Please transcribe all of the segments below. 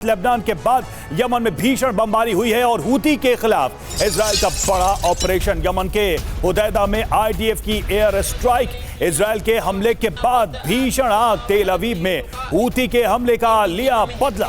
Lebanon के बाद Yemen में भीषण बमबारी हुई है और हूती के खिलाफ इजराइल का बड़ा ऑपरेशन। यमन के हुदैदा में आईडीएफ की एयर स्ट्राइक। इजराइल के हमले के बाद भीषण आग। तेल अवीव में हूती के हमले का लिया बदला।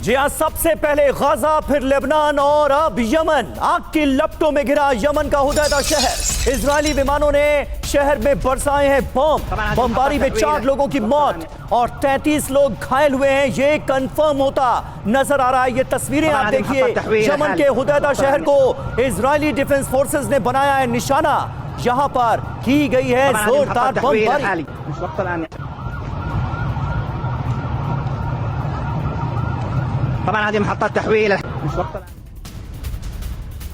जी हाँ, सबसे पहले गाजा, फिर लेबनान और अब यमन। आग की लपटों में घिरा यमन का हुदैदा शहर। इजरायली विमानों ने शहर में बरसाए हैं बम। बमबारी में 4 लोगों की मौत और 33 लोग घायल हुए हैं, ये कंफर्म होता नजर आ रहा है। ये तस्वीरें आप देखिए, यमन के हुदैदा शहर को इजरायली डिफेंस फोर्सेस ने बनाया है निशाना। यहाँ पर की गई है जोरदार बमबारी।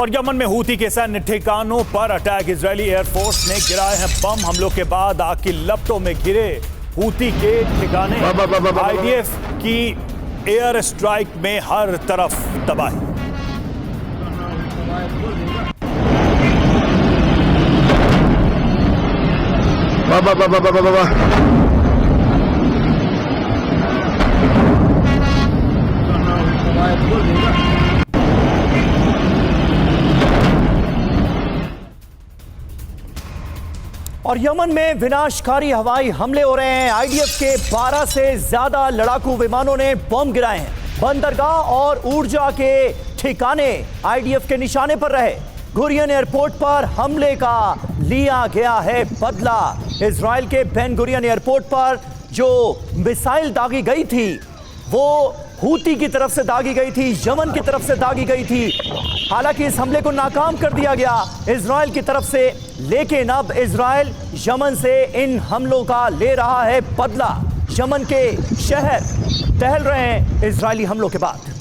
और यमन में हूती के सैन्य ठिकानों पर अटैक। इजरायली एयरफोर्स ने गिराए हैं बम। हमलों के बाद आग की लपटों में घिरे हूती के ठिकाने। आईडीएफ की एयर स्ट्राइक में हर तरफ तबाही। और यमन में विनाशकारी हवाई हमले हो रहे हैं। आईडीएफ के 12 से ज्यादा लड़ाकू विमानों ने बम गिराए हैं। बंदरगाह और ऊर्जा के ठिकाने आईडीएफ के निशाने पर रहे। गुरियन एयरपोर्ट पर हमले का लिया गया है बदला। इजराइल के बेन गुरियन एयरपोर्ट पर जो मिसाइल दागी गई थी वो हूती की तरफ से दागी गई थी, यमन की तरफ से दागी गई थी। हालांकि इस हमले को नाकाम कर दिया गया इजराइल की तरफ से, लेकिन अब इजराइल यमन से इन हमलों का ले रहा है बदला। यमन के शहर टहल रहे हैं इजरायली हमलों के बाद।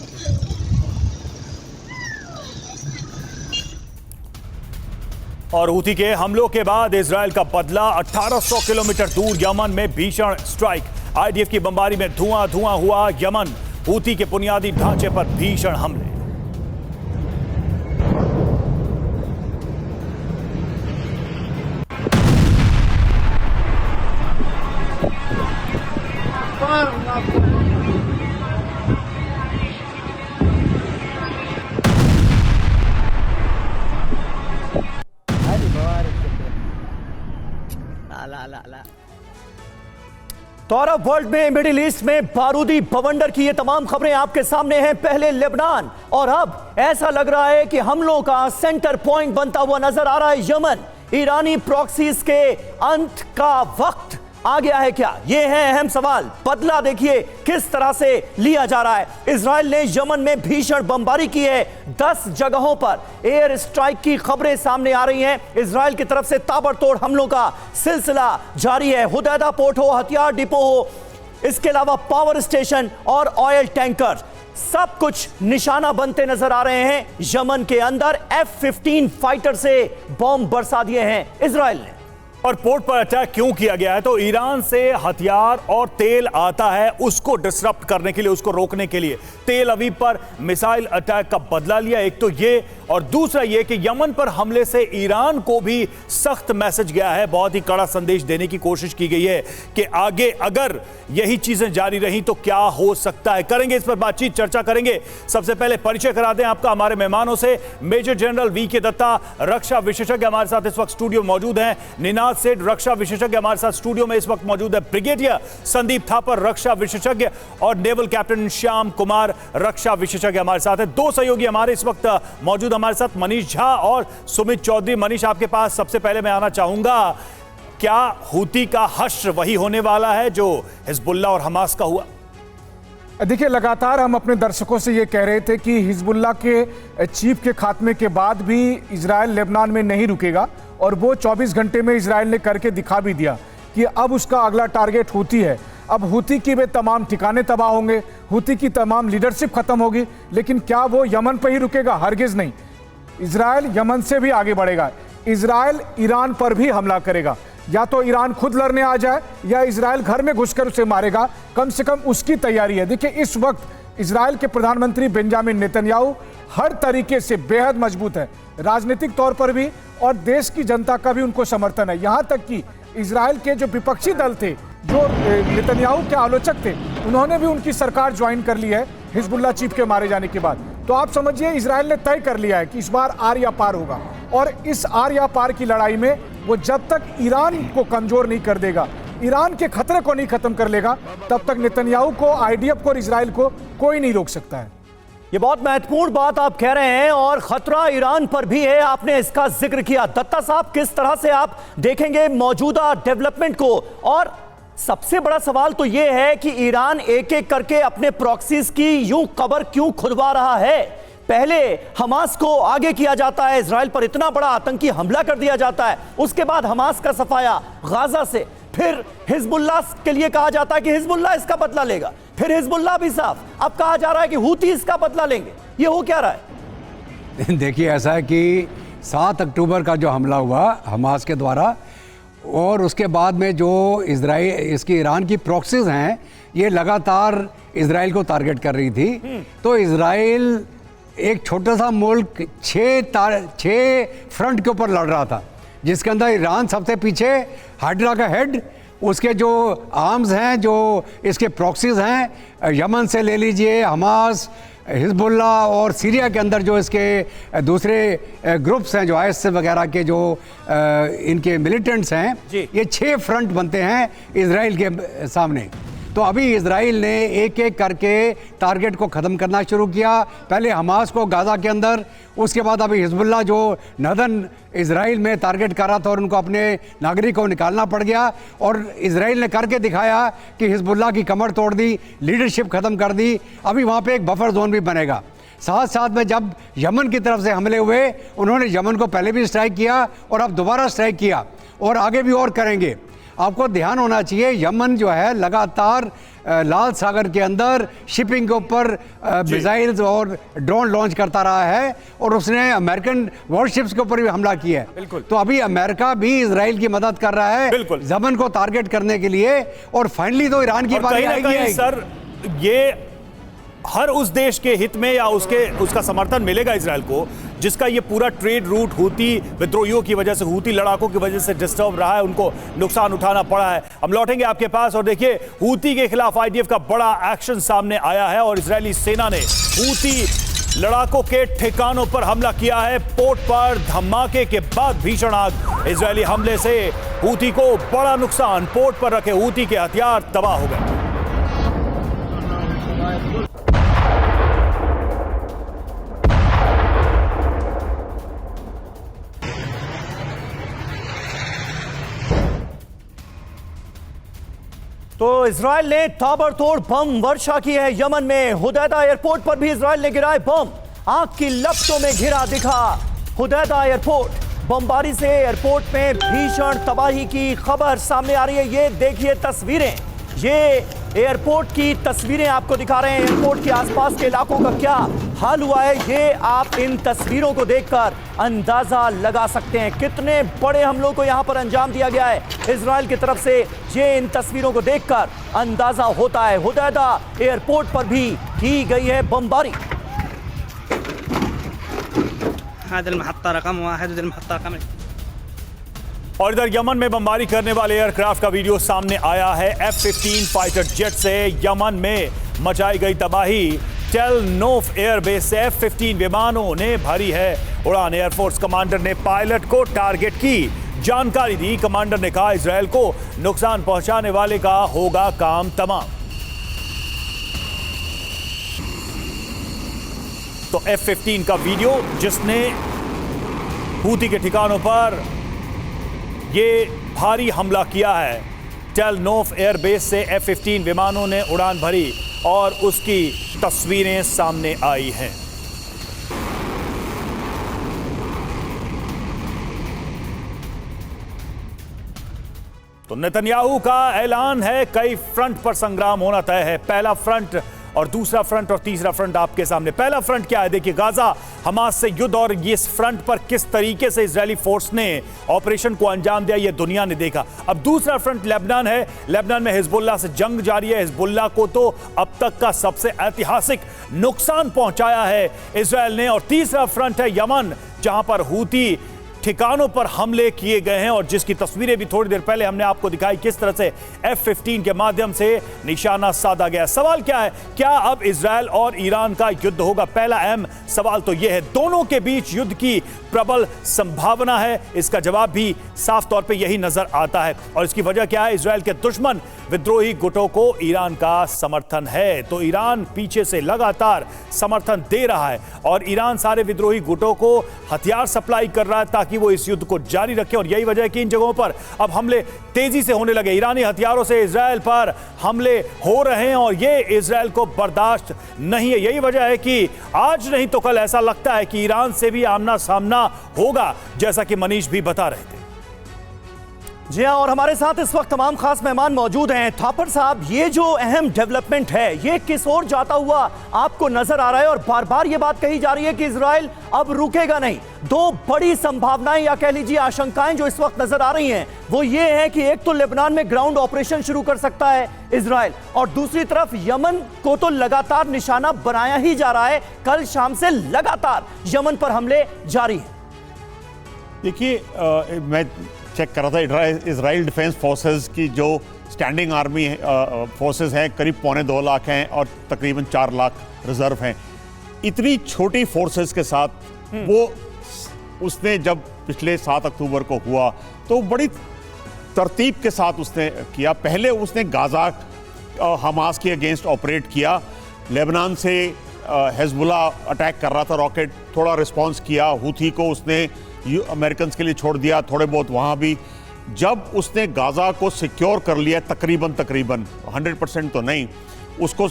और हूती के हमलों के बाद इजराइल का बदला। 1800 किलोमीटर दूर यमन में भीषण स्ट्राइक। आईडीएफ की बमबारी में धुआं धुआं हुआ यमन। हूती के बुनियादी ढांचे पर भीषण हमले। तो अरब वर्ल्ड में, मिडिल ईस्ट में बारूदी बवंडर की ये तमाम खबरें आपके सामने हैं। पहले लेबनान और अब ऐसा लग रहा है कि हमलों का सेंटर पॉइंट बनता हुआ नजर आ रहा है यमन। ईरानी प्रॉक्सीज के अंत का वक्त आ गया है क्या? ये है अहम सवाल। बदला देखिए किस तरह से लिया जा रहा है। इजराइल ने यमन में भीषण बमबारी की है। 10 जगहों पर एयर स्ट्राइक की खबरें सामने आ रही हैं। इजराइल की तरफ से ताबड़तोड़ हमलों का सिलसिला जारी है। हुदैदा पोर्ट हो, हथियार डिपो हो, इसके अलावा पावर स्टेशन और ऑयल टैंकर, सब कुछ निशाना बनते नजर आ रहे हैं। यमन के अंदर F-15 फाइटर से बम बरसा दिए हैं इजराइल ने। और पोर्ट पर अटैक क्यों किया गया है? तो ईरान से हथियार और तेल आता है, उसको डिसरप्ट करने के लिए, उसको रोकने के लिए तेल अवीव पर मिसाइल अटैक का बदला लिया। एक तो ये, और दूसरा ये कि यमन पर हमले से ईरान को भी सख्त मैसेज गया है। बहुत ही कड़ा संदेश देने की कोशिश की गई है कि आगे अगर यही चीजें जारी रही तो क्या हो सकता है। करेंगे इस पर बातचीत, चर्चा करेंगे। सबसे पहले परिचय करा दें आपका हमारे मेहमानों से। Major general V K. दत्ता, रक्षा विशेषज्ञ, हमारे साथ इस वक्त स्टूडियो मौजूद हैं। निनाद सेठ, रक्षा विशेषज्ञ, हमारे साथ स्टूडियो में इस वक्त मौजूद है। ब्रिगेडियर संदीप थापर, रक्षा विशेषज्ञ, और नेवल कैप्टन श्याम कुमार, रक्षा विशेषज्ञ, हमारे साथ है। 2 सहयोगी हमारे इस वक्त मौजूद हमारे साथ, मनीष झा और सुमित चौधरी। मनीष, आपके पास सबसे पहले मैं आना चाहूंगा, क्या हूती का हश्र वही होने वाला है जो हिजबुल्लाह और हमास का हुआ? देखिए, लगातार हम अपने दर्शकों से ये कह रहे थे कि हिजबुल्लाह के चीफ के खात्मे के बाद भी इजराइल लेबनान में नहीं रुकेगा, और वो 24 घंटे में इजराइल ने करके दिखा भी दिया कि अब उसका अगला टारगेट हूती है। अब हूती की वे तमाम ठिकाने तबाह होंगे, हूती की तमाम लीडरशिप खत्म होगी, लेकिन क्या वो यमन पर ही रुकेगा? हरगिज नहीं। इजराइल यमन से भी आगे बढ़ेगा। इजराइल ईरान पर भी हमला करेगा। या तो ईरान खुद लड़ने आ जाए या इजराइल घर में घुसकर उसे मारेगा, कम से कम उसकी तैयारी है। देखिए, इस वक्त इजराइल के प्रधानमंत्री बेंजामिन नेतन्याहू हर तरीके से बेहद मजबूत है, राजनीतिक तौर पर भी और देश की जनता का भी उनको समर्थन है। यहां तक कि इजराइल के जो विपक्षी दल थे, जो नेतन्याहू के आलोचक थे, उन्होंने भी उनकी सरकार ज्वाइन कर ली है हिजबुल्लाह चीफ के मारे जाने के बाद। तो आप समझिए इजराइल ने तय कर लिया है कि इस बार आर या पार होगा, और इस आर या पार की लड़ाई में वो जब तक ईरान को कमजोर नहीं कर देगा, ईरान के खतरे को नहीं खत्म कर लेगा, तब तक नेतन्याहू को, आईडीएफ को और इजराइल को कोई नहीं रोक सकता है। ये बहुत महत्वपूर्ण बात आप कह रहे हैं, और खतरा ईरान पर भी है, आपने इसका जिक्र किया। दत्ता साहब, किस तरह से आप देखेंगे मौजूदा डेवलपमेंट को? और सबसे बड़ा सवाल तो यह है कि ईरान एक एक करके अपने प्रॉक्सीज की यूं कबर क्यों खुदवा रहा है? पहले हमास को आगे किया जाता है, इजराइल पर इतना बड़ा आतंकी हमला कर दिया जाता है, उसके बाद हमास का सफाया गाजा से, फिर हिजबुल्लाह के लिए कहा जाता है कि हिजबुल्लाह इसका बदला लेगा, फिर हिजबुल्लाह भी साफ, अब कहा जा रहा है कि हूती इसका बदला लेंगे। ये हो क्या रहा है? देखिए, ऐसा है कि 7 अक्टूबर का जो हमला हुआ हमास के द्वारा, और उसके बाद में जो ईरान की प्रॉक्सीज हैं, ये लगातार इजराइल को टारगेट कर रही थी। तो इजराइल एक छोटा सा मुल्क 6 फ्रंट के ऊपर लड़ रहा था, जिसके अंदर ईरान सबसे पीछे, हाइड्रा का हेड, उसके जो आर्म्स हैं, जो इसके प्रॉक्सीज हैं, यमन से ले लीजिए, हमास, हिजबुल्लाह, और सीरिया के अंदर जो इसके दूसरे ग्रुप्स हैं, जो आईएस वगैरह के जो इनके मिलिटेंट्स हैं, ये 6 फ्रंट बनते हैं इजराइल के सामने। तो अभी इजराइल ने एक एक करके टारगेट को ख़त्म करना शुरू किया। पहले हमास को गाज़ा के अंदर, उसके बाद अभी हिजबुल्लाह जो नदन इजराइल में टारगेट कर रहा था, और उनको अपने नागरिकों को निकालना पड़ गया, और इजराइल ने करके दिखाया कि हिजबुल्लाह की कमर तोड़ दी, लीडरशिप ख़त्म कर दी। अभी वहाँ पे एक बफर जोन भी बनेगा। साथ साथ में जब यमन की तरफ से हमले हुए, उन्होंने यमन को पहले भी स्ट्राइक किया और अब दोबारा स्ट्राइक किया, और आगे भी और करेंगे। आपको ध्यान होना चाहिए, यमन जो है लगातार लाल सागर के अंदर शिपिंग के ऊपर मिसाइल्स और ड्रोन लॉन्च करता रहा है, और उसने अमेरिकन वॉरशिप्स के ऊपर भी हमला किया है। तो अभी अमेरिका भी इजराइल की मदद कर रहा है यमन को टारगेट करने के लिए, और फाइनली तो ईरान की बारी आएगी। सर, ये हर उस देश के हित में या उसका समर्थन मिलेगा इजराइल को जिसका ये पूरा ट्रेड रूट हूती विद्रोहियों की वजह से, हूती लड़ाकों की वजह से डिस्टर्ब रहा है, उनको नुकसान उठाना पड़ा है। हम लौटेंगे आपके पास, और देखिए हूती के खिलाफ आईडीएफ का बड़ा एक्शन सामने आया है, और इजरायली सेना ने हूती लड़ाकों के ठिकानों पर हमला किया है। पोर्ट पर धमाके के बाद भीषण आग, इजरायली हमले से हूती को बड़ा नुकसान, पोर्ट पर रखे हूती के हथियार तबाह हो गए। तो इजराइल ने ताबड़तोड़ बम वर्षा की है यमन में। हुदैदा एयरपोर्ट पर भी इजराइल ने गिराए बम, आग की लपटों में घिरा दिखा हुदैदा एयरपोर्ट। बमबारी से एयरपोर्ट में भीषण तबाही की खबर सामने आ रही है। ये देखिए तस्वीरें, ये एयरपोर्ट की तस्वीरें आपको दिखा रहे हैं। एयरपोर्ट के आसपास के इलाकों का क्या हाल हुआ है, ये आप इन तस्वीरों को देखकर अंदाजा लगा सकते हैं कितने बड़े हमलों को यहां पर अंजाम दिया गया है इजराइल की तरफ से। ये इन तस्वीरों को देखकर अंदाजा होता है। हुदैदा एयरपोर्ट पर भी की गई है बमबारी। और इधर यमन में बमबारी करने वाले एयरक्राफ्ट का वीडियो सामने आया है। F-15 फाइटर जेट से यमन में मचाई गई तबाही। टेल नोफ एयरबेस से F-15 विमानों ने भरी है उड़ान। एयरफोर्स कमांडर ने पायलट को टारगेट की जानकारी दी। कमांडर ने कहा इजरायल को नुकसान पहुंचाने वाले का होगा काम तमाम। तो F-15 का वीडियो जिसने हूती के ठिकानों पर ये भारी हमला किया है। टेल नोफ एयरबेस से F-15 विमानों ने उड़ान भरी और उसकी तस्वीरें सामने आई हैं। तो नेतन्याहू का ऐलान है, कई फ्रंट पर संग्राम होना तय है। पहला फ्रंट और दूसरा फ्रंट और तीसरा फ्रंट आपके सामने। पहला फ्रंट क्या है, देखिए गाजा हमास से युद्ध और इस फ्रंट पर किस तरीके से इजरायली फोर्स ने ऑपरेशन को अंजाम दिया, यह दुनिया ने देखा। अब दूसरा फ्रंट लेबनान है। लेबनान में हिजबुल्लाह से जंग जारी है। हिजबुल्लाह को तो अब तक का सबसे ऐतिहासिक नुकसान पहुंचाया है इजरायल ने। और तीसरा फ्रंट है यमन, जहां पर हूती ठिकानों पर हमले किए गए हैं और जिसकी तस्वीरें भी थोड़ी देर पहले हमने आपको दिखाई, किस तरह से F-15 के माध्यम से निशाना साधा गया। सवाल क्या है, क्या अब इजरायल और ईरान का युद्ध होगा? पहला अहम सवाल तो यह है, दोनों के बीच युद्ध की प्रबल संभावना है। इसका जवाब भी साफ तौर पे यही नजर आता है। और इसकी वजह क्या है, इजरायल के दुश्मन विद्रोही गुटों को ईरान का समर्थन है। तो ईरान पीछे से लगातार समर्थन दे रहा है और ईरान सारे विद्रोही गुटों को हथियार सप्लाई कर रहा है ताकि वो इस युद्ध को जारी रखे। और यही वजह है कि इन जगहों पर अब हमले तेजी से होने लगे। ईरानी हथियारों से इजरायल पर हमले हो रहे हैं और ये इजरायल को बर्दाश्त नहीं है। यही वजह है कि आज नहीं तो कल ऐसा लगता है कि ईरान से भी आमना सामना होगा, जैसा कि मनीष भी बता रहे थे। जी हाँ, और हमारे साथ इस वक्त तमाम खास मेहमान मौजूद हैं। थापर साहब, ये जो अहम डेवलपमेंट है ये किस ओर जाता हुआ आपको नजर आ रहा है? और बार बार ये बात कही जा रही है कि इजराइल अब रुकेगा नहीं। दो बड़ी संभावनाएं या कह लीजिए आशंकाएं जो इस वक्त नजर आ रही हैं वो ये है कि एक तो लेबनान में ग्राउंड ऑपरेशन शुरू कर सकता है इजराइल, और दूसरी तरफ यमन को तो लगातार निशाना बनाया ही जा रहा है। कल शाम से लगातार यमन पर हमले जारी हैं। देखिए, मैं चेक कर रहा था, इजराइल डिफेंस फोर्सेस की जो स्टैंडिंग आर्मी फोर्सेस हैं करीब 2.25 लाख हैं और तकरीबन 4 लाख रिजर्व हैं। इतनी छोटी फोर्सेस के साथ वो उसने जब पिछले 7 अक्टूबर को हुआ तो बड़ी तरतीब के साथ उसने किया। पहले उसने गाजा हमास के अगेंस्ट ऑपरेट किया। लेबनान से हिजबुल्लाह अटैक कर रहा था, रॉकेट, थोड़ा रिस्पॉन्स किया। हूथी को उसने अमेरिकन के लिए छोड़ दिया, थोड़े बहुत वहाँ भी। जब उसने गाजा को सिक्योर कर लिया, तकरीबन 100% तो नहीं, उसको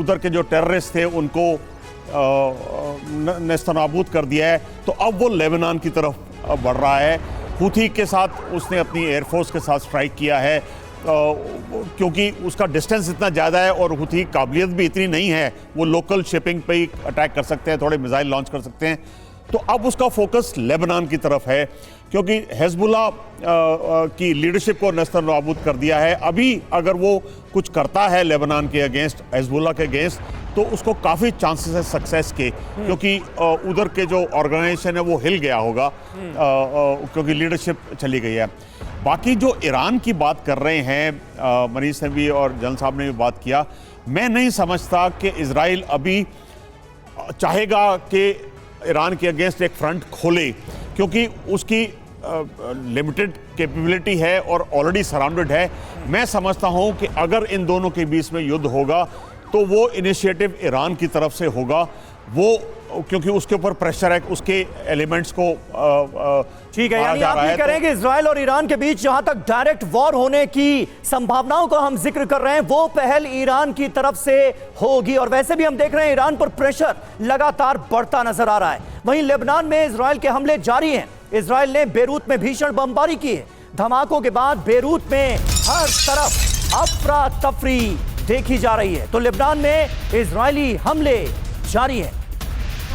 उधर के जो टेररिस्ट थे उनको नेस्तनाबूद कर दिया है, तो अब वो लेबनान की तरफ बढ़ रहा है। हूथी के साथ उसने अपनी एयरफोर्स के साथ स्ट्राइक किया है क्योंकि उसका डिस्टेंस इतना ज़्यादा है और हूथी काबिलियत भी इतनी नहीं है, वो लोकल शिपिंग पे ही अटैक कर सकते हैं, थोड़े मिसाइल लॉन्च कर सकते हैं। तो अब उसका फोकस लेबनान की तरफ है क्योंकि हिजबुल्लाह की लीडरशिप को नेस्तनाबूद कर दिया है। अभी अगर वो कुछ करता है लेबनान के अगेंस्ट, हिजबुल्लाह के अगेंस्ट, तो उसको काफ़ी चांसेस है सक्सेस के, क्योंकि उधर के जो ऑर्गेनाइजेशन है वो हिल गया होगा क्योंकि लीडरशिप चली गई है। बाकी जो ईरान की बात कर रहे हैं, मनीष ने भी और जन साहब ने भी बात किया, मैं नहीं समझता कि इजराइल अभी चाहेगा कि ईरान के अगेंस्ट एक फ्रंट खोले, क्योंकि उसकी लिमिटेड कैपेबिलिटी है और ऑलरेडी सराउंडेड है। मैं समझता हूं कि अगर इन दोनों के बीच में युद्ध होगा तो वो इनिशिएटिव ईरान की तरफ से होगा, वो क्योंकि उसके ऊपर प्रेशर है, उसके एलिमेंट्स को ठीक है, यानी आप ये कह रहे हैं कि इजराइल और ईरान के बीच जहां तक डायरेक्ट वॉर होने की संभावनाओं का हम जिक्र कर रहे हैं वो पहल ईरान की तरफ से होगी। और वैसे भी हम देख रहे हैं ईरान पर प्रेशर लगातार बढ़ता नजर आ रहा है। वहीं लेबनान में इजराइल के हमले जारी हैं। इजराइल ने बेरूत में भीषण बमबारी की है। धमाकों के बाद बेरूत में हर तरफ अफरा तफरी देखी जा रही है। तो लेबनान में इजरायली हमले जारी है।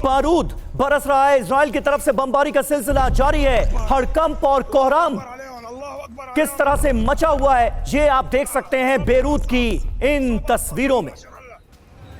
बारूद बरस रहा है। इजराइल की तरफ से बमबारी का सिलसिला जारी है। हड़कंप और कोहराम किस तरह से मचा हुआ है ये आप देख सकते हैं बेरूत की इन तस्वीरों में।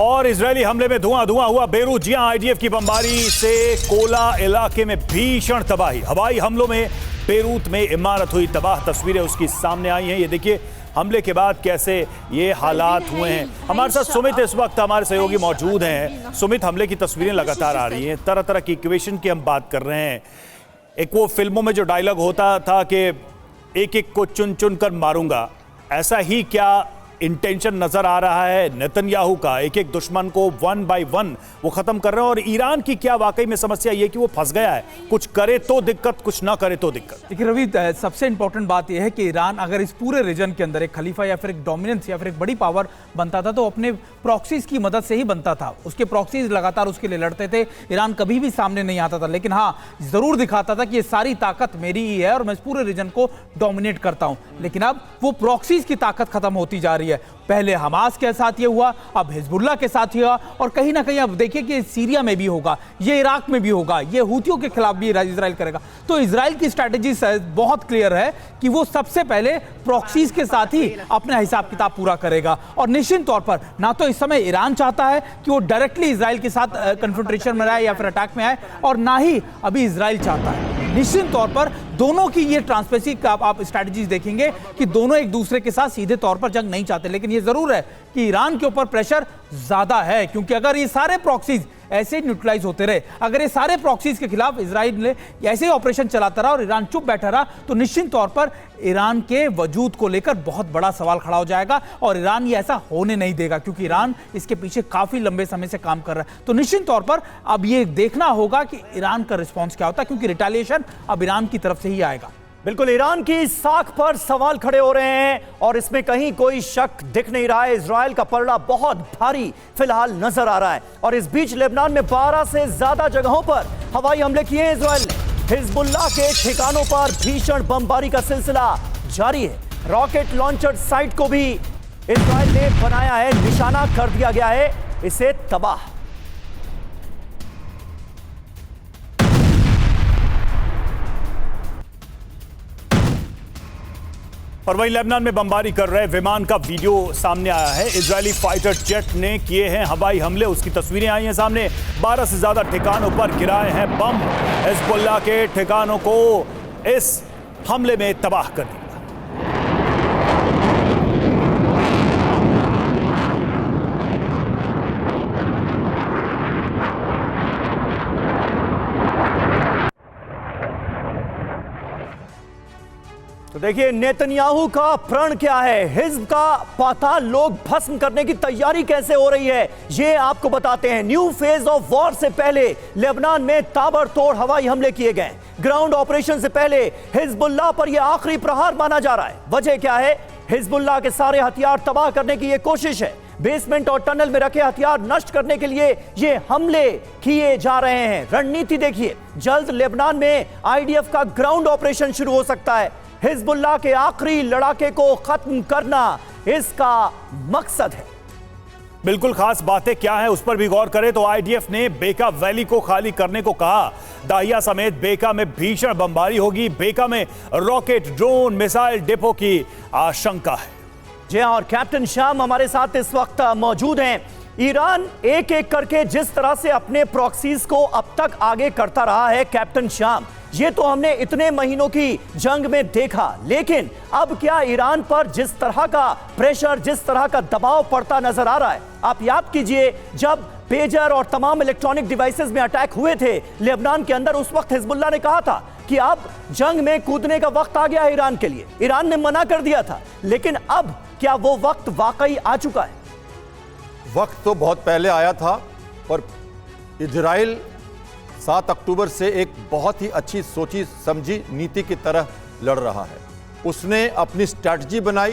और इजरायली हमले में धुआं धुआं हुआ बेरूत। जी हां, आईडीएफ की बमबारी से कोला इलाके में भीषण तबाही। हवाई हमलों में बेरूत में इमारत हुई तबाह। तस्वीरें उसकी सामने आई हैं। ये देखिए हमले के बाद कैसे ये हालात हुए हैं। हमारे साथ सुमित इस वक्त हमारे सहयोगी मौजूद हैं। सुमित, हमले की तस्वीरें लगातार आ रही हैं, तरह तरह की इक्वेशन की हम बात कर रहे हैं। एक वो फिल्मों में जो डायलॉग होता था कि एक एक को चुन चुन कर मारूंगा, ऐसा ही क्या इंटेंशन नजर आ रहा है नेतन्याहू का, एक एक दुश्मन को 1 by 1 वो खत्म कर रहे हैं। और ईरान की क्या वाकई में समस्या ये कि वो फंस गया है, कुछ करे तो दिक्कत, कुछ ना करे तो दिक्कत। देखिए रवि, सबसे इंपॉर्टेंट बात यह है कि ईरान अगर इस पूरे रीजन के अंदर एक खलीफा या फिर एक डोमिनेंस या फिर एक बड़ी पावर बनता था तो अपने प्रॉक्सीज की मदद से ही बनता था। उसके प्रॉक्सीज लगातार उसके लिए लड़ते थे, ईरान कभी भी सामने नहीं आता था, लेकिन हाँ जरूर दिखाता था कि ये सारी ताकत मेरी ही है और मैं इस पूरे रीजन को डोमिनेट करता हूं। लेकिन अब वो प्रॉक्सीज की ताकत खत्म होती जा रही है। पहले हमास के साथ ये हुआ, अब हिजबुल्लाह के साथ हुआ, और कहीं ना कहीं अब देखिए कि सीरिया में भी होगा, ये इराक में भी होगा, ये हूतियों के खिलाफ भी इजराइल करेगा। तो इजराइल की स्ट्रैटेजी बहुत क्लियर है कि वो सबसे पहले प्रॉक्सीज के साथ ही अपना हिसाब किताब पूरा करेगा। और निश्चित तौर पर ना तो इस समय ईरान चाहता है कि वो डायरेक्टली इजराइल के साथ कन्फ्रंटेशन में आए या फिर अटैक में आए, और ना ही अभी इजराइल चाहता है। निश्चित तौर पर दोनों की ये ट्रांसपेरेंसी का आप स्ट्रैटेजीज देखेंगे कि दोनों एक दूसरे के साथ सीधे तौर पर जंग नहीं चाहते, लेकिन ये जरूर है कि ईरान के ऊपर प्रेशर ज्यादा है, क्योंकि अगर ये सारे प्रॉक्सीज ऐसे न्यूट्रलाइज होते रहे, अगर ये सारे प्रॉक्सीज के खिलाफ इजराइल ने ऐसे ही ऑपरेशन चलाता रहा और ईरान चुप बैठा रहा, तो निश्चित तौर पर ईरान के वजूद को लेकर बहुत बड़ा सवाल खड़ा हो जाएगा और ईरान ये ऐसा होने नहीं देगा, क्योंकि ईरान इसके पीछे काफी लंबे समय से काम कर रहा है। तो निश्चित तौर पर अब ये देखना होगा कि ईरान का रिस्पॉन्स क्या होता है, क्योंकि रिटेलिएशन अब ईरान की तरफ से ही आएगा। बिल्कुल, ईरान की साख पर सवाल खड़े हो रहे हैं और इसमें कहीं कोई शक दिख नहीं रहा है। इजराइल का पलड़ा बहुत भारी फिलहाल नजर आ रहा है और इस बीच लेबनान में 12 से ज्यादा जगहों पर हवाई हमले किए हैं इजराइल ने। हिजबुल्लाह के ठिकानों पर भीषण बमबारी का सिलसिला जारी है। रॉकेट लॉन्चर साइट को भी इजराइल ने बनाया है, निशाना कर दिया गया है इसे तबाह। और वहीं लेबनान में बमबारी कर रहे विमान का वीडियो सामने आया है। इजरायली फाइटर जेट ने किए हैं हवाई हमले, उसकी तस्वीरें आई हैं सामने। 12 से ज्यादा ठिकानों पर गिराए हैं बम। हिजबुल्लाह के ठिकानों को इस हमले में तबाह कर दिया। तो देखिए नेतन्याहू का प्रण क्या है, हिज्ब का पाताल लोग भस्म करने की तैयारी कैसे हो रही है, ये आपको बताते हैं। न्यू फेज ऑफ वॉर से पहले लेबनान में ताबड़तोड़ हवाई हमले किए गए। ग्राउंड ऑपरेशन से पहले हिजबुल्लाह पर यह आखिरी प्रहार माना जा रहा है। वजह क्या है? हिजबुल्लाह के सारे हथियार तबाह करने की यह कोशिश है। बेसमेंट और टनल में रखे हथियार नष्ट करने के लिए ये हमले किए जा रहे हैं। रणनीति देखिए, जल्द लेबनान में आईडीएफ का ग्राउंड ऑपरेशन शुरू हो सकता है। हिजबुल्लाह के आखिरी लड़ाके को खत्म करना इसका मकसद है। बिल्कुल, खास बातें क्या है उस पर भी गौर करें तो आईडीएफ ने बेका वैली को खाली करने को कहा। दाहिया समेत बेका में भीषण बमबारी होगी। बेका में रॉकेट, ड्रोन, मिसाइल डिपो की आशंका है। जी हां, और कैप्टन श्याम हमारे साथ इस वक्त मौजूद हैं। ईरान एक एक करके जिस तरह से अपने प्रॉक्सीज को अब तक आगे करता रहा है कैप्टन श्याम, ये तो हमने इतने महीनों की जंग में देखा, लेकिन अब क्या ईरान पर जिस तरह का प्रेशर, जिस तरह का दबाव पड़ता नजर आ रहा है? आप याद कीजिए जब पेजर और तमाम इलेक्ट्रॉनिक डिवाइसेस में अटैक हुए थे लेबनान के अंदर, उस वक्त हिजबुल्लाह ने कहा था कि अब जंग में कूदने का वक्त आ गया है ईरान के लिए। ईरान ने मना कर दिया था, लेकिन अब क्या वो वक्त वाकई आ चुका है? वक्त तो बहुत पहले आया था, पर इजराइल 7 अक्टूबर से एक बहुत ही अच्छी सोची समझी नीति की तरह लड़ रहा है। उसने अपनी स्ट्रैटेजी बनाई,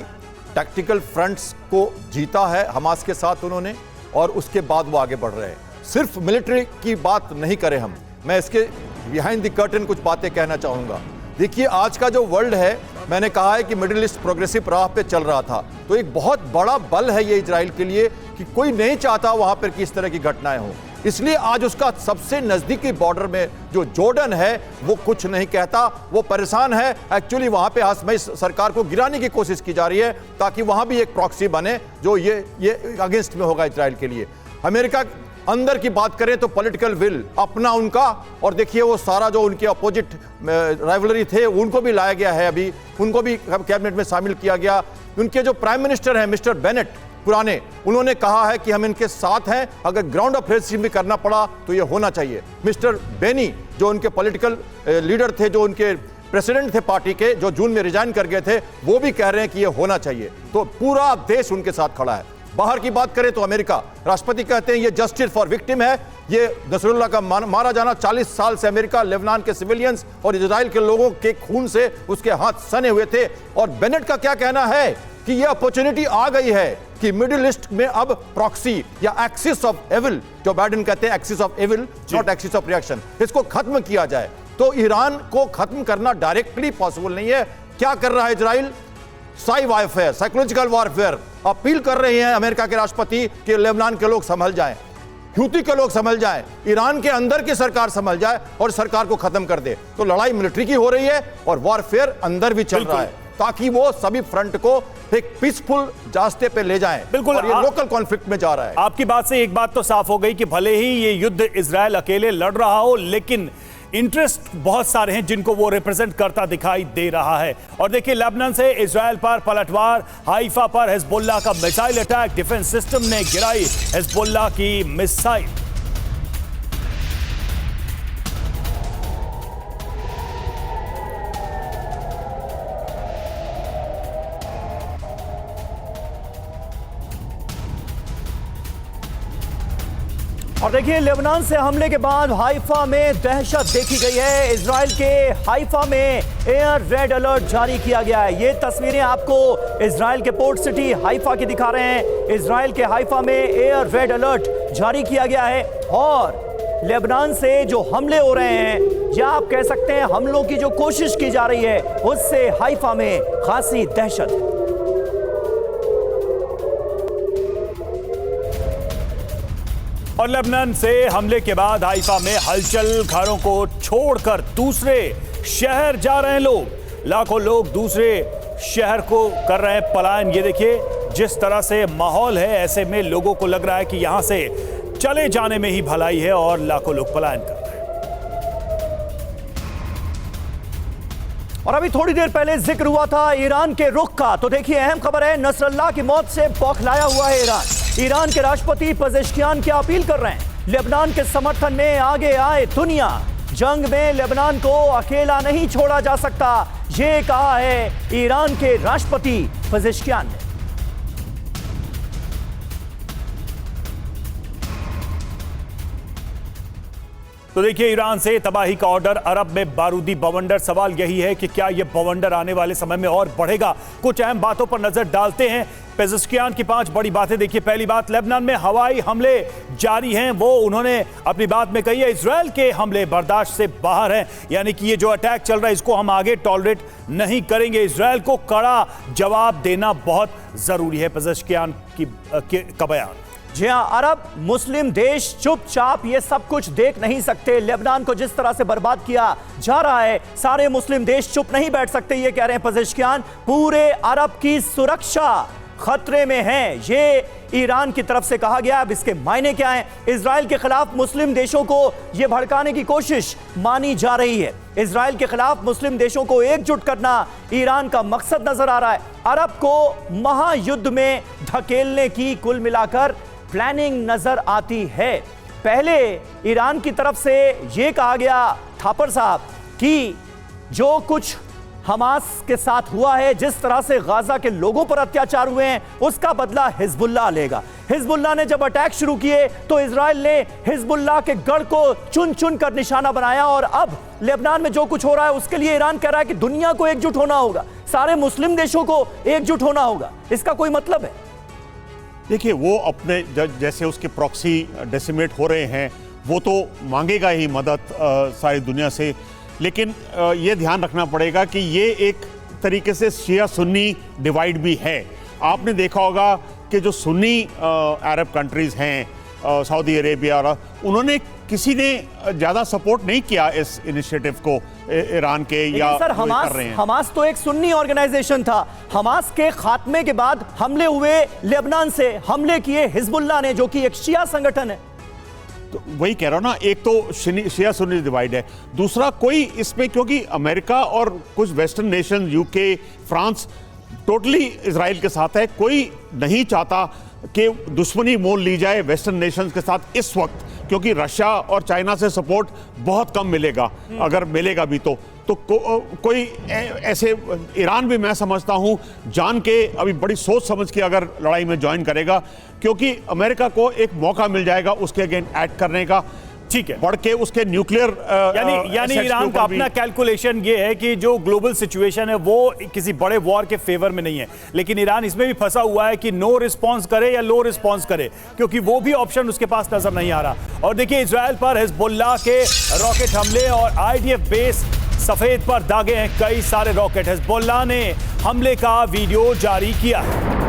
टैक्टिकल फ्रंट्स को जीता है हमास के साथ उन्होंने, और उसके बाद वो आगे बढ़ रहे हैं। सिर्फ मिलिट्री की बात नहीं करें हम, मैं इसके बिहाइंड द कर्टन कुछ बातें कहना चाहूँगा। देखिए, आज का जो वर्ल्ड है, मैंने कहा है कि मिडिल ईस्ट प्रोग्रेसिव राह पे चल रहा था, तो एक बहुत बड़ा बल है ये इजराइल के लिए कि कोई नहीं चाहता वहाँ पर कि इस तरह की घटनाएं हों। इसलिए आज उसका सबसे नज़दीकी बॉर्डर में जो जॉर्डन है वो कुछ नहीं कहता, वो परेशान है। एक्चुअली वहाँ पे हाशमी सरकार को गिराने की कोशिश की जा रही है ताकि वहाँ भी एक प्रॉक्सी बने जो ये अगेंस्ट में होगा इजराइल के लिए। अमेरिका अंदर की बात करें तो पॉलिटिकल विल अपना उनका, और देखिए वो सारा जो उनके अपोजिट राइवलरी थे उनको भी लाया गया है, अभी उनको भी कैबिनेट में शामिल किया गया। उनके जो प्राइम मिनिस्टर हैं मिस्टर बेनेट पुराने, उन्होंने कहा है कि हम इनके साथ हैं, अगर ग्राउंड ऑपरेशन भी करना पड़ा तो ये होना चाहिए। मिस्टर बेनी जो उनके पॉलिटिकल लीडर थे, जो उनके प्रेसिडेंट थे पार्टी के, जो जून में रिजाइन कर गए थे, वो भी कह रहे हैं कि ये होना चाहिए। तो पूरा देश उनके साथ खड़ा है। बाहर की बात करें तो अमेरिका, राष्ट्रपति कहते हैं ये जस्टिस फॉर विक्टिम है। ये नसरुल्लाह का मारा जाना, 40 साल से अमेरिका लेबनान के सिविलियंस और इजराइल के लोगों के खून से उसके हाथ सने हुए थे। और बेनेट का क्या कहना है कि ये अपॉर्चुनिटी आ गई है कि मिडिल ईस्ट में अब प्रॉक्सी या axis of evil, Joe Biden कहते हैं axis of evil not axis of reaction, इसको खत्म किया जाए। तो ईरान को खत्म करना डायरेक्टली पॉसिबल नहीं है। क्या कर रहा है Israel? Sai warfare, psychological warfare. Appeal कर रहे हैं अमेरिका के राष्ट्रपति कि लेबनान के लोग संभल जाएं, हूती के लोग संभल जाएं, ईरान के अंदर की सरकार संभल जाए और सरकार को खत्म कर दे। तो लड़ाई मिलिट्री की हो रही है और वॉरफेयर अंदर भी चल रहा है, ताकि वो सभी फ्रंट को एक पीसफुल रास्ते पे ले जाएं। बिल्कुल, और ये लोकल कॉन्फ्लिक्ट में जा रहा है। आपकी बात से एक बात तो साफ हो गई कि भले ही ये युद्ध इजराइल अकेले लड़ रहा हो, लेकिन इंटरेस्ट बहुत सारे हैं जिनको वो रिप्रेजेंट करता दिखाई दे रहा है। और देखिए, लेबनान से इजराइल पर पलटवार, हाइफा पर हिजबुल्लाह का मिसाइल अटैक, डिफेंस सिस्टम ने गिराई हिजबुल्लाह की मिसाइल। और देखिए, लेबनान से हमले के बाद हाइफा में दहशत देखी गई है। इजराइल के हाइफा में एयर रेड अलर्ट जारी किया गया है। ये तस्वीरें आपको इजराइल के पोर्ट सिटी हाइफा की दिखा रहे हैं। इजराइल के हाइफा में एयर रेड अलर्ट जारी किया गया है और लेबनान से जो हमले हो रहे हैं, या आप कह सकते हैं हमलों की जो कोशिश की जा रही है, उससे हाइफा में खासी दहशत है। और लेबनान से हमले के बाद हाइफा में हलचल, घरों को छोड़कर दूसरे शहर जा रहे हैं लोग। लाखों लोग दूसरे शहर को कर रहे हैं पलायन। ये देखिए जिस तरह से माहौल है, ऐसे में लोगों को लग रहा है कि यहां से चले जाने में ही भलाई है और लाखों लोग पलायन कर रहे हैं। और अभी थोड़ी देर पहले जिक्र हुआ था ईरान के रुख का, तो देखिए अहम खबर है, नसरल्लाह की मौत से बौखलाया हुआ है ईरान। ईरान के राष्ट्रपति पेजेश्कियान की अपील कर रहे हैं, लेबनान के समर्थन में आगे आए दुनिया। जंग में लेबनान को अकेला नहीं छोड़ा जा सकता, ये कहा है ईरान के राष्ट्रपति पेजेश्कियान ने। तो देखिए, ईरान से तबाही का ऑर्डर, अरब में बारूदी बवंडर। सवाल यही है कि क्या यह बवंडर आने वाले समय में और बढ़ेगा? कुछ अहम बातों पर नजर डालते हैं। पेजेश्कियान की 5 बड़ी बातें देखिए। पहली बात, लेबनान में हवाई हमले जारी हैं। वो उन्होंने अपनी बात में कही है इजराइल के हमले बर्दाश्त से बाहर हैं, यानी कि ये जो अटैक चल रहा है इसको हम आगे टॉलरेट नहीं करेंगे। इजराइल को कड़ा जवाब देना बहुत जरूरी है, पेजेश्कियान का बयान। जी हाँ, अरब मुस्लिम देश चुपचाप ये सब कुछ देख नहीं सकते। लेबनान को जिस तरह से बर्बाद किया जा रहा है, सारे मुस्लिम देश चुप नहीं बैठ सकते, ये कह रहे हैं पेजेश्कियान। पूरे अरब की सुरक्षा खतरे में है, ये ईरान की तरफ से कहा गया। अब इसके मायने क्या हैं? इजराइल के खिलाफ मुस्लिम देशों को यह भड़काने की कोशिश मानी जा रही है। इजराइल के खिलाफ मुस्लिम देशों को एकजुट करना ईरान का मकसद नजर आ रहा है। अरब को महायुद्ध में धकेलने की कुल मिलाकर प्लानिंग नजर आती है। पहले ईरान की तरफ से यह कहा गया, थापर साहब, कि जो कुछ हमास के साथ हुआ है, जिस तरह से गाजा के लोगों पर अत्याचार हुए हैं, उसका बदला हिजबुल्लाह लेगा। हिजबुल्लाह ने जब अटैक शुरू किए तो इजराइल ने हिजबुल्लाह के गढ़ को चुन चुन कर निशाना बनाया। और अब लेबनान में जो कुछ हो रहा है उसके लिए ईरान कह रहा है कि दुनिया को एकजुट होना होगा, सारे मुस्लिम देशों को एकजुट होना होगा। इसका कोई मतलब है? देखिए, वो अपने जैसे उसके प्रॉक्सी डेसिमेट हो रहे हैं, वो तो मांगेगा ही मदद सारी दुनिया से, लेकिन ये ध्यान रखना पड़ेगा कि ये एक तरीके से शिया सुन्नी डिवाइड भी है। आपने देखा होगा कि जो सुन्नी अरब कंट्रीज़ हैं, सऊदी अरेबिया, उन्होंने किसी ने ज़्यादा सपोर्ट नहीं किया इस इनिशिएटिव को ईरान के, या सर हमास तो एक सुन्नी ऑर्गेनाइजेशन था। हमास के खात्मे के बाद हमले हुए, लेबनान से हमले किए हिजबुल्लाह ने, जो कि एक शिया संगठन है। तो वही कह रहा हूं ना, एक तो शिया सुन्नी डिवाइड है, दूसरा कोई इसमें, क्योंकि अमेरिका और कुछ western nation, UK, France totally Israel के साथ है। कोई नहीं चाहता कि दुश्मनी मोल ली जाए वेस्टर्न नेशंस के साथ इस वक्त, क्योंकि रशिया और चाइना से सपोर्ट बहुत कम मिलेगा, अगर मिलेगा भी तो तो कोई ऐसे ईरान भी मैं समझता हूं जान के अभी बड़ी सोच समझ के अगर लड़ाई में ज्वाइन करेगा, क्योंकि अमेरिका को एक मौका मिल जाएगा उसके अगेंस्ट एक्ट करने का। ठीक है, बढ़ के उसके न्यूक्लियर यानी ईरान का अपना कैलकुलेशन ये है कि जो ग्लोबल सिचुएशन है वो किसी बड़े वॉर के फेवर में नहीं है, लेकिन ईरान इसमें भी फंसा हुआ है कि नो रिस्पांस करे या लो रिस्पांस करे, क्योंकि वो भी ऑप्शन उसके पास नजर नहीं आ रहा। और देखिए इजराइल पर हिजबुल्लाह के रॉकेट हमले और आईडीएफ बेस सफेद पर दागे हैं कई सारे रॉकेट। हिजबुल्लाह ने हमले का वीडियो जारी किया है।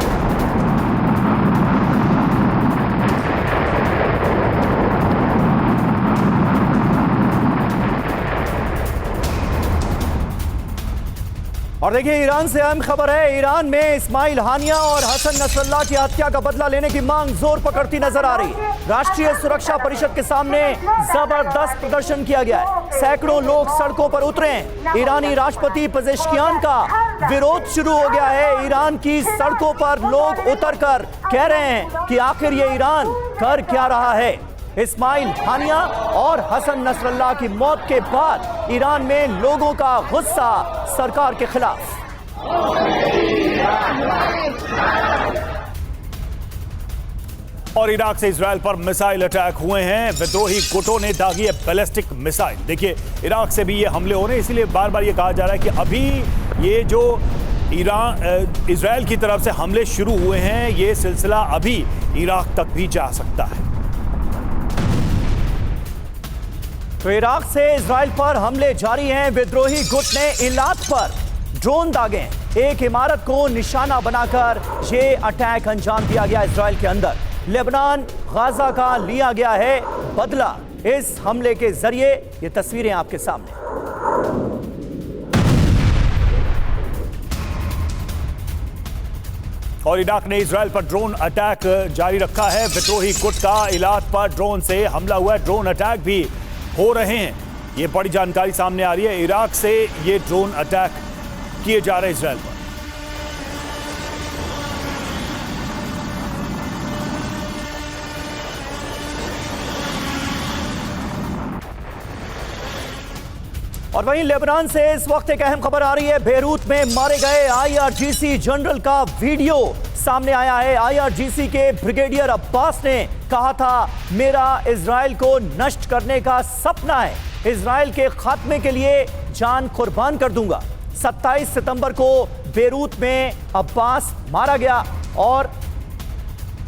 और देखिए ईरान से अहम खबर है, ईरान में इस्माइल हानिया और हसन नसरल्लाह की हत्या का बदला लेने की मांग जोर पकड़ती नजर आ रही है। राष्ट्रीय सुरक्षा परिषद के सामने जबरदस्त प्रदर्शन किया गया है, सैकड़ों लोग सड़कों पर उतरे हैं। ईरानी राष्ट्रपति पेजेश्कियान का विरोध शुरू हो गया है। ईरान की सड़कों पर लोग उतरकर कह रहे हैं कि आखिर ये ईरान कर क्या रहा है। इस्माइल हानिया और हसन नसरल्लाह की मौत के बाद ईरान में लोगों का गुस्सा सरकार के खिलाफ। और इराक से इजराइल पर मिसाइल अटैक हुए हैं, विद्रोही गुटों ने दागी है बैलिस्टिक मिसाइल। देखिए इराक से भी ये हमले हो रहे हैं, इसलिए बार बार ये कहा जा रहा है कि अभी ये जो इजराइल की तरफ से हमले शुरू हुए हैं, ये सिलसिला अभी इराक तक भी जा सकता है। तो इराक से इजराइल पर हमले जारी हैं। विद्रोही गुट ने इलात पर ड्रोन दागे, एक इमारत को निशाना बनाकर ये अटैक अंजाम दिया गया इजराइल के अंदर। लेबनान गाजा का लिया गया है बदला इस हमले के जरिए। ये तस्वीरें आपके सामने। और इराक ने इजराइल पर ड्रोन अटैक जारी रखा है। विद्रोही गुट का इलात पर ड्रोन से हमला हुआ है, ड्रोन अटैक भी हो रहे हैं। ये बड़ी जानकारी सामने आ रही है, इराक से ये ड्रोन अटैक किए जा रहे हैं इजराइल पर। और वहीं लेबनान से इस वक्त एक अहम खबर आ रही है। बेरूत में मारे गए आईआरजीसी जनरल का वीडियो सामने आया है। आईआरजीसी के ब्रिगेडियर अब्बास ने कहा था, मेरा इजराइल को नष्ट करने का सपना है, इजराइल के खात्मे के लिए जान कुर्बान कर दूंगा। 27 सितंबर को बेरूत में अब्बास मारा गया और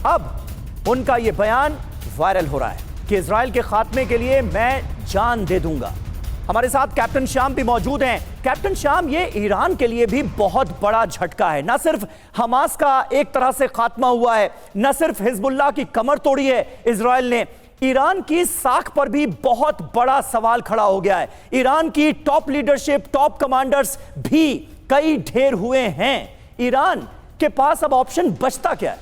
अब उनका यह बयान वायरल हो रहा है कि इजराइल के खात्मे के लिए मैं जान दे दूंगा। हमारे साथ कैप्टन श्याम भी मौजूद हैं। कैप्टन श्याम, ये ईरान के लिए भी बहुत बड़ा झटका है। न सिर्फ हमास का एक तरह से खात्मा हुआ है, न सिर्फ हिजबुल्लाह की कमर तोड़ी है इजराइल ने, ईरान की साख पर भी बहुत बड़ा सवाल खड़ा हो गया है। ईरान की टॉप लीडरशिप, टॉप कमांडर्स भी कई ढेर हुए हैं। ईरान के पास अब ऑप्शन बचता क्या है?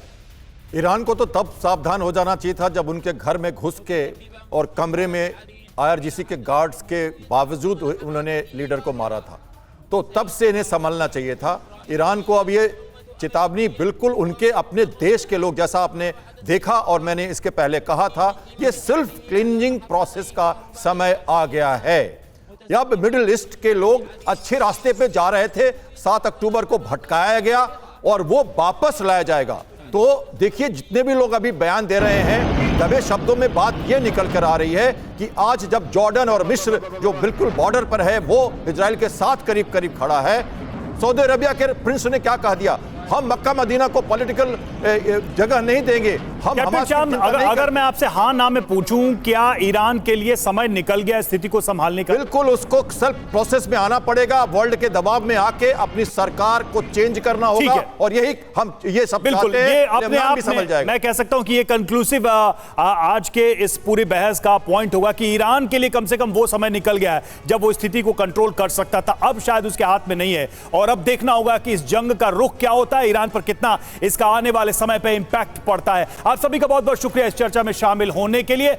ईरान को तो तब सावधान हो जाना चाहिए था जब उनके घर में घुस के और कमरे में आईआरजीसी के गार्ड्स के बावजूद उन्होंने लीडर को मारा था, तो तब से इन्हें संभलना चाहिए था। ईरान को अब ये चेतावनी बिल्कुल उनके अपने देश के लोग, जैसा आपने देखा और मैंने इसके पहले कहा था, ये सेल्फ क्लींजिंग प्रोसेस का समय आ गया है। अब मिडिल ईस्ट के लोग अच्छे रास्ते पे जा रहे थे, 7 अक्टूबर को भटकाया गया और वो वापस लाया जाएगा। तो देखिए जितने भी लोग अभी बयान दे रहे हैं, दबे शब्दों में बात ये निकल कर आ रही है कि आज जब जॉर्डन और मिस्र जो बिल्कुल बॉर्डर पर है वो इजराइल के साथ करीब करीब खड़ा है, सऊदी अरबिया के प्रिंस ने क्या कह दिया, हम मक्का मदीना को पॉलिटिकल जगह नहीं देंगे। हम अगर मैं आपसे हाँ ना में पूछूं, क्या ईरान के लिए समय निकल गया स्थिति को संभालने का? बिल्कुल, उसको सेल्फ प्रोसेस में आना पड़ेगा, वर्ल्ड के दबाव में आके अपनी सरकार को चेंज करना होगा और यही हम ये सब बिल्कुल ये अपने आप में मैं कह सकता हूं कि ये कंक्लूसिव आज के इस पूरी बहस का पॉइंट होगा कि ईरान के लिए कम से कम वो समय निकल गया है जब वो स्थिति को कंट्रोल कर सकता था, अब शायद उसके हाथ में नहीं है। और अब देखना होगा कि इस जंग का रुख क्या होता है, ईरान पर कितना इसका आने वाले समय पर इंपैक्ट पड़ता है। आप सभी का बहुत बहुत शुक्रिया इस चर्चा में शामिल होने के लिए।